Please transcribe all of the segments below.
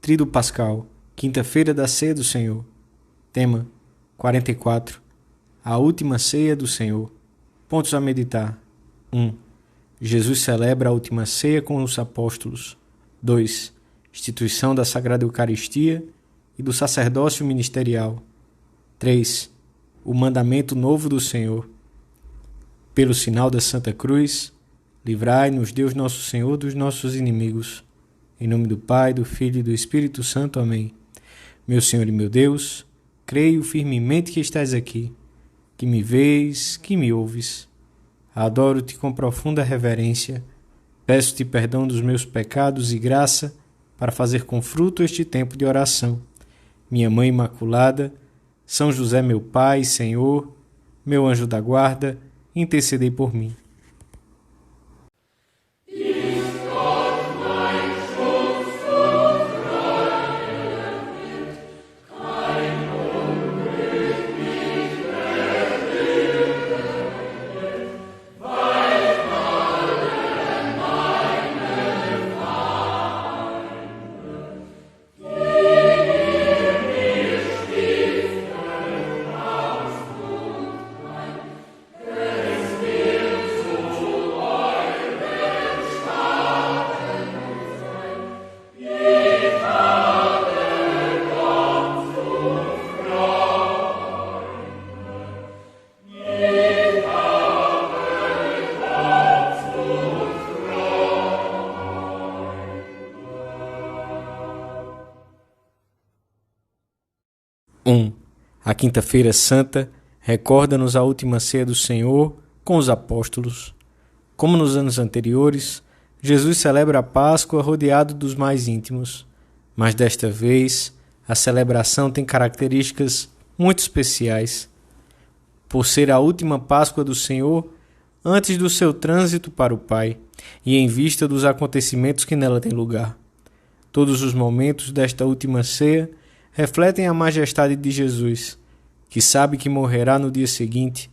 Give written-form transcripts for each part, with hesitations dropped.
Tríduo Pascal, quinta-feira da Ceia do Senhor. Tema: 44. A última ceia do Senhor. Pontos a meditar. 1. Jesus celebra a última ceia com os apóstolos. 2. Instituição da Sagrada Eucaristia e do sacerdócio ministerial. 3. O mandamento novo do Senhor. Pelo sinal da Santa Cruz, livrai-nos, Deus nosso Senhor, dos nossos inimigos. Em nome do Pai, do Filho e do Espírito Santo. Amém. Meu Senhor e meu Deus, creio firmemente que estás aqui, que me vês, que me ouves. Adoro-te com profunda reverência. Peço-te perdão dos meus pecados e graça para fazer com fruto este tempo de oração. Minha Mãe Imaculada, São José meu Pai, Senhor, meu anjo da guarda, intercedei por mim. A Quinta-feira Santa recorda-nos a última ceia do Senhor com os apóstolos. Como nos anos anteriores, Jesus celebra a Páscoa rodeado dos mais íntimos, mas desta vez a celebração tem características muito especiais. Por ser a última Páscoa do Senhor, antes do seu trânsito para o Pai e em vista dos acontecimentos que nela têm lugar. Todos os momentos desta última ceia refletem a majestade de Jesus, que sabe que morrerá no dia seguinte,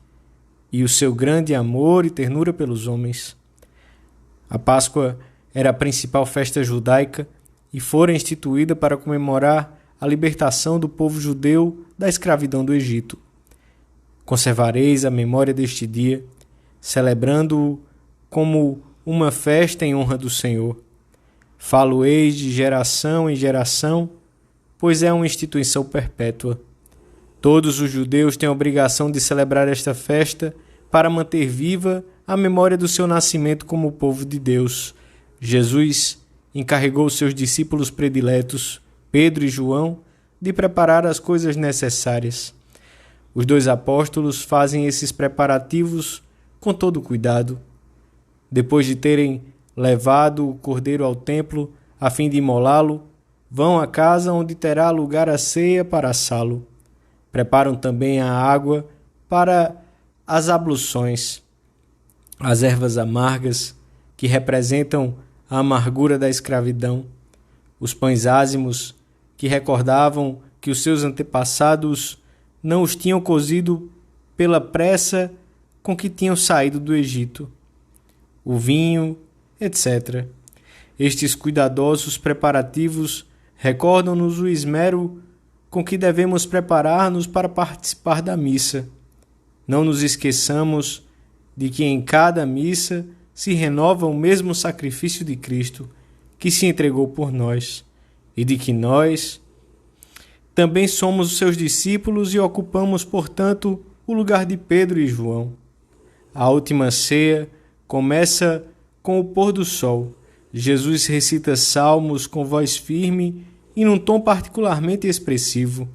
e o seu grande amor e ternura pelos homens. A Páscoa era a principal festa judaica e fora instituída para comemorar a libertação do povo judeu da escravidão do Egito. Conservareis a memória deste dia, celebrando-o como uma festa em honra do Senhor. Falo-eis de geração em geração, pois é uma instituição perpétua. Todos os judeus têm a obrigação de celebrar esta festa para manter viva a memória do seu nascimento como povo de Deus. Jesus encarregou seus discípulos prediletos, Pedro e João, de preparar as coisas necessárias. Os dois apóstolos fazem esses preparativos com todo cuidado. Depois de terem levado o cordeiro ao templo a fim de imolá-lo, vão à casa onde terá lugar a ceia para assá-lo. Preparam também a água para as abluções, as ervas amargas que representam a amargura da escravidão, os pães ázimos que recordavam que os seus antepassados não os tinham cozido pela pressa com que tinham saído do Egito, o vinho, etc. Estes cuidadosos preparativos recordam-nos o esmero com que devemos preparar-nos para participar da missa. Não nos esqueçamos de que em cada missa se renova o mesmo sacrifício de Cristo, que se entregou por nós, e de que nós também somos os seus discípulos e ocupamos, portanto, o lugar de Pedro e João. A última ceia começa com o pôr do sol. Jesus recita salmos com voz firme e num tom particularmente expressivo.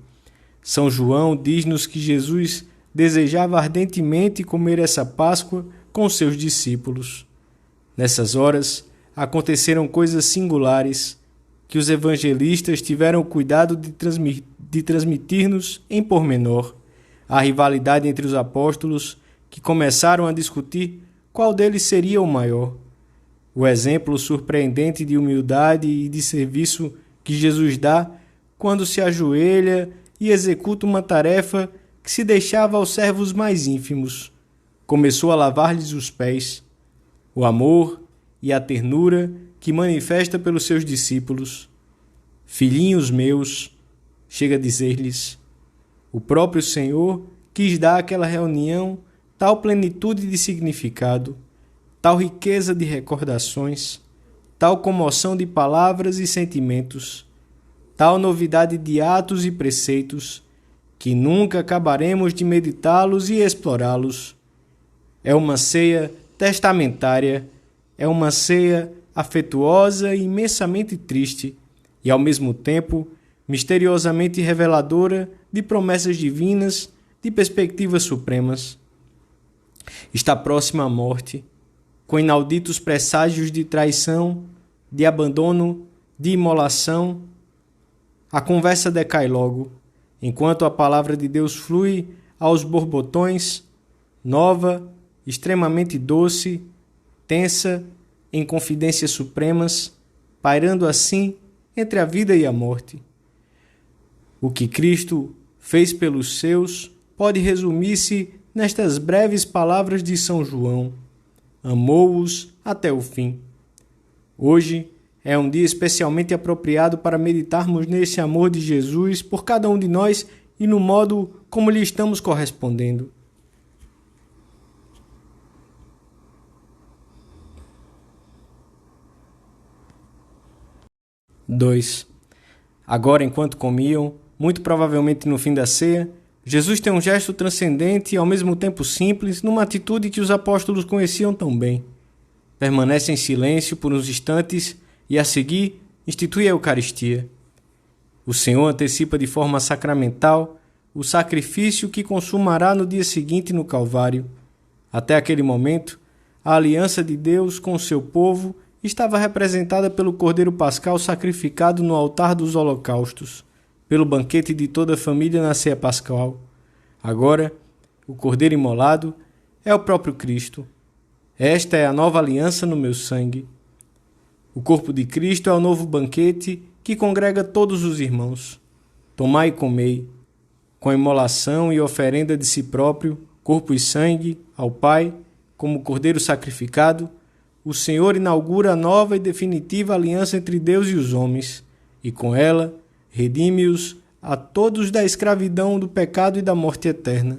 São João diz-nos que Jesus desejava ardentemente comer essa Páscoa com seus discípulos. Nessas horas, aconteceram coisas singulares que os evangelistas tiveram o cuidado de transmitir-nos em pormenor. A rivalidade entre os apóstolos, que começaram a discutir qual deles seria o maior. O exemplo surpreendente de humildade e de serviço que Jesus dá quando se ajoelha e executa uma tarefa que se deixava aos servos mais ínfimos. Começou a lavar-lhes os pés. O amor e a ternura que manifesta pelos seus discípulos. Filhinhos meus, chega a dizer-lhes, o próprio Senhor quis dar àquela reunião tal plenitude de significado, tal riqueza de recordações, tal comoção de palavras e sentimentos, tal novidade de atos e preceitos, que nunca acabaremos de meditá-los e explorá-los. É uma ceia testamentária, é uma ceia afetuosa e imensamente triste, e ao mesmo tempo misteriosamente reveladora de promessas divinas, de perspectivas supremas. Está próxima a morte, com inauditos presságios de traição, de abandono, de imolação. A conversa decai logo, enquanto a palavra de Deus flui aos borbotões, nova, extremamente doce, tensa, em confidências supremas, pairando assim entre a vida e a morte. O que Cristo fez pelos seus pode resumir-se nestas breves palavras de São João: amou-os até o fim. Hoje é um dia especialmente apropriado para meditarmos nesse amor de Jesus por cada um de nós e no modo como lhe estamos correspondendo. Dois. Agora, enquanto comiam, muito provavelmente no fim da ceia, Jesus tem um gesto transcendente e ao mesmo tempo simples, numa atitude que os apóstolos conheciam tão bem. Permanece em silêncio por uns instantes e, a seguir, institui a Eucaristia. O Senhor antecipa de forma sacramental o sacrifício que consumará no dia seguinte no Calvário. Até aquele momento, a aliança de Deus com o seu povo estava representada pelo Cordeiro Pascal sacrificado no altar dos holocaustos, pelo banquete de toda a família na ceia pascal. Agora, o Cordeiro imolado é o próprio Cristo. Esta é a nova aliança no meu sangue. O corpo de Cristo é o novo banquete que congrega todos os irmãos. Tomai e comei, com a imolação e oferenda de si próprio, corpo e sangue, ao Pai, como Cordeiro sacrificado, o Senhor inaugura a nova e definitiva aliança entre Deus e os homens, e com ela redime-os a todos da escravidão, do pecado e da morte eterna.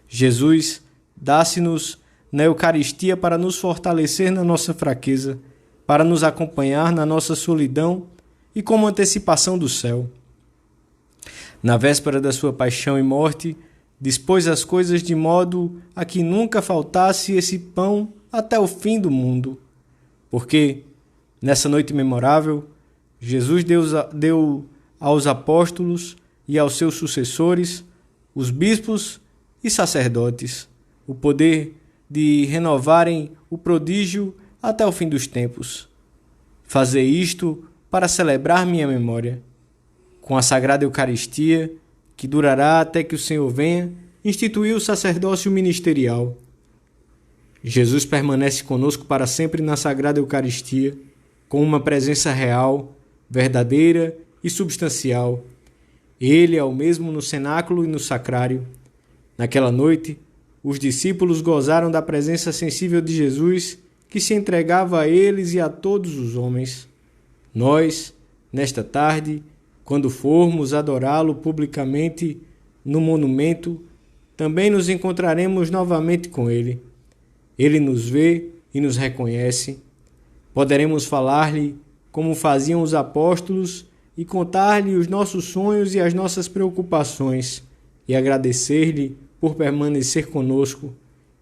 Jesus dá-se-nos na Eucaristia para nos fortalecer na nossa fraqueza, para nos acompanhar na nossa solidão e como antecipação do céu. Na véspera da sua paixão e morte, dispôs as coisas de modo a que nunca faltasse esse pão até o fim do mundo. Porque, nessa noite memorável, Jesus deu aos apóstolos e aos seus sucessores, os bispos e sacerdotes, o poder de renovarem o prodígio até o fim dos tempos. Fazei isto para celebrar minha memória. Com a Sagrada Eucaristia, que durará até que o Senhor venha, instituiu o sacerdócio ministerial. Jesus permanece conosco para sempre na Sagrada Eucaristia, com uma presença real, verdadeira e substancial. Ele é o mesmo no cenáculo e no sacrário. Naquela noite, os discípulos gozaram da presença sensível de Jesus, que se entregava a eles e a todos os homens. Nós, nesta tarde, quando formos adorá-lo publicamente no monumento, também nos encontraremos novamente com ele. Ele nos vê e nos reconhece. Poderemos falar-lhe como faziam os apóstolos e contar-lhe os nossos sonhos e as nossas preocupações e agradecer-lhe por permanecer conosco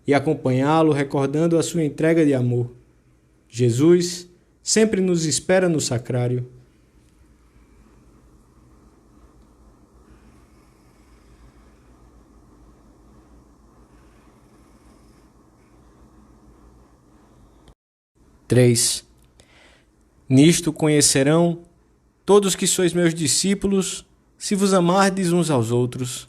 e acompanhá-lo recordando a sua entrega de amor. Jesus sempre nos espera no sacrário. Três. Nisto conhecerão todos que sois meus discípulos, se vos amardes uns aos outros.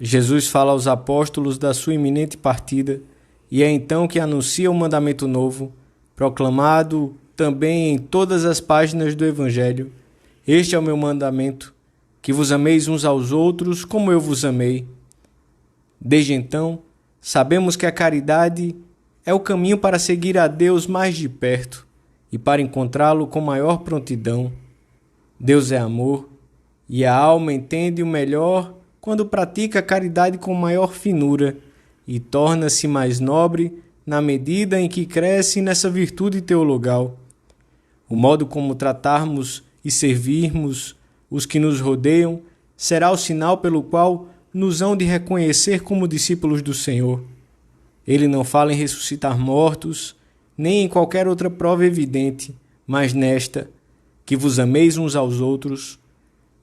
Jesus fala aos apóstolos da sua iminente partida, e é então que anuncia o mandamento novo, proclamado também em todas as páginas do Evangelho. Este é o meu mandamento, que vos ameis uns aos outros como eu vos amei. Desde então, sabemos que a caridade é o caminho para seguir a Deus mais de perto e para encontrá-lo com maior prontidão. Deus é amor, e a alma entende o melhor quando pratica a caridade com maior finura e torna-se mais nobre na medida em que cresce nessa virtude teologal. O modo como tratarmos e servirmos os que nos rodeiam será o sinal pelo qual nos hão de reconhecer como discípulos do Senhor. Ele não fala em ressuscitar mortos, nem em qualquer outra prova evidente, mas nesta, que vos ameis uns aos outros.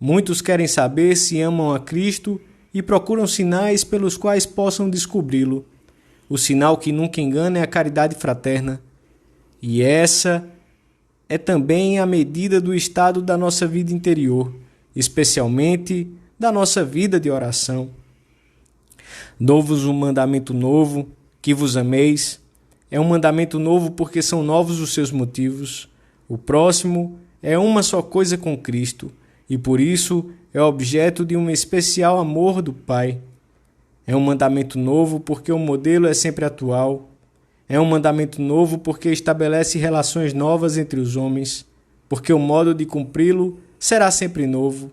Muitos querem saber se amam a Cristo e procuram sinais pelos quais possam descobri-lo. O sinal que nunca engana é a caridade fraterna. E essa é também a medida do estado da nossa vida interior, especialmente da nossa vida de oração. Dou-vos um mandamento novo, que vos ameis. É um mandamento novo porque são novos os seus motivos. O próximo é uma só coisa com Cristo, e por isso é objeto de um especial amor do Pai. É um mandamento novo porque o modelo é sempre atual. É um mandamento novo porque estabelece relações novas entre os homens, porque o modo de cumpri-lo será sempre novo.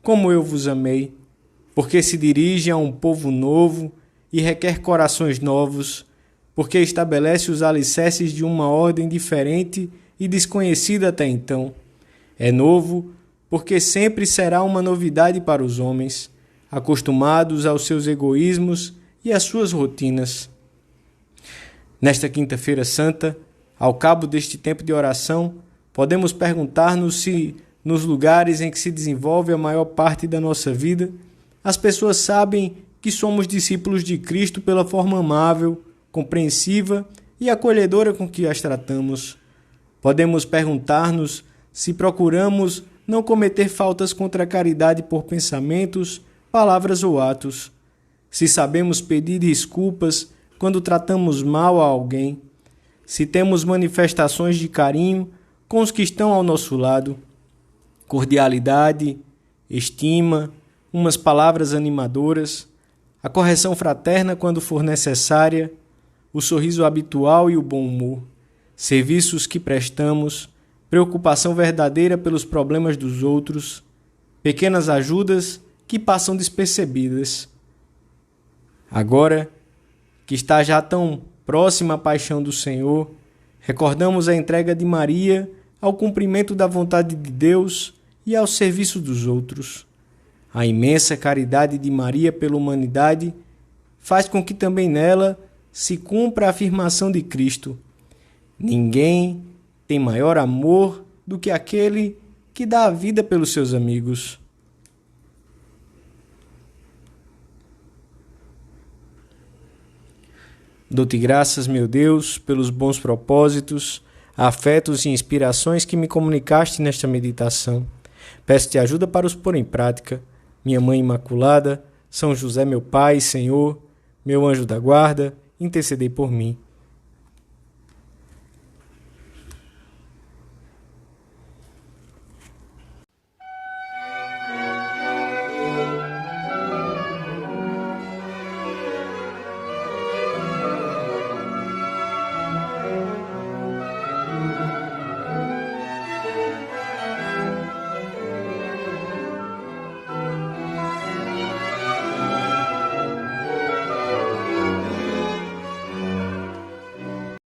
Como eu vos amei, porque se dirige a um povo novo e requer corações novos, porque estabelece os alicerces de uma ordem diferente e desconhecida até então. É novo porque sempre será uma novidade para os homens, acostumados aos seus egoísmos e às suas rotinas. Nesta Quinta-feira Santa, ao cabo deste tempo de oração, podemos perguntar-nos se, nos lugares em que se desenvolve a maior parte da nossa vida, as pessoas sabem que somos discípulos de Cristo pela forma amável, compreensiva e acolhedora com que as tratamos. Podemos perguntar-nos se procuramos não cometer faltas contra a caridade por pensamentos, palavras ou atos, se sabemos pedir desculpas quando tratamos mal a alguém, se temos manifestações de carinho com os que estão ao nosso lado, cordialidade, estima, umas palavras animadoras, a correção fraterna quando for necessária, o sorriso habitual e o bom humor, serviços que prestamos, preocupação verdadeira pelos problemas dos outros, pequenas ajudas que passam despercebidas. Agora, que está já tão próxima a paixão do Senhor, recordamos a entrega de Maria ao cumprimento da vontade de Deus e ao serviço dos outros. A imensa caridade de Maria pela humanidade faz com que também nela se cumpra a afirmação de Cristo: ninguém tem maior amor do que aquele que dá a vida pelos seus amigos. Dou-te graças, meu Deus, pelos bons propósitos, afetos e inspirações que me comunicaste nesta meditação. Peço-te ajuda para os pôr em prática. Minha Mãe Imaculada, São José, meu Pai, Senhor, meu anjo da guarda, intercedei por mim.